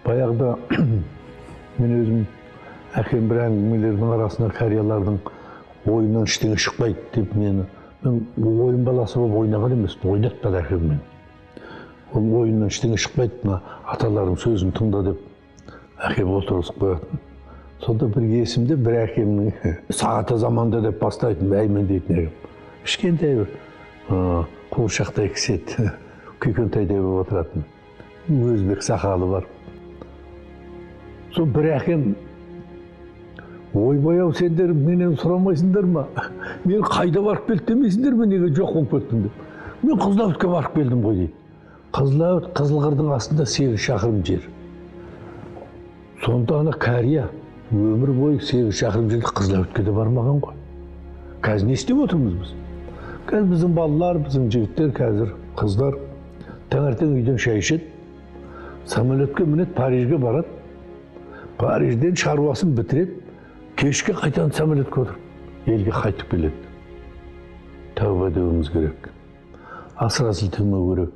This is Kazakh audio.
Баяғыда мен өзім әкем бір әңгімелердің арасында кәриялардың ойынан ештеңе шықпайды деп мен ойын баласы болып ойнаған емес, ойнатпады әкем мен. Ол ойыннан ештеңе шықпайды, мына аталардың сөзін тыңда деп әкем отырғызып қоятын. Сонда бір есімде бір әкемнің сағаты заманда деп бастайтын, әймен дейтін әкем. Кішкентай бір қуыршақтай кісі еді, күйкентайдай болып отыратын. Өзбек сақалы бар. Сол бір әкем, ойбай-ау, сендер менен сұрамайсыңдар ма? Мен қайда барып келді демейсіңдер ме, неге жоқ болып кеттім деп. Мен Қызыләуітке барып келдім ғой дейді. Қызыләуіт Қызылқырдың астында 8 шақырым жер. Сонда ана кәрия өмір бойы 8 шақырым жерде Қызыләуітке де бармаған ғой. Қазір не істеп отырмыз біз? Қазір біздің балалар, біздің жігіттер, қазір қыздар таңертең үйден шай ішеді, самолетке мінеді, Парижге барады. Парижден шаруасын бітіреді, кешке қайтадан самолетке отырып, елге қайтып келеді. Тәуба деуіміз керек. Асыра сілтемеу керек.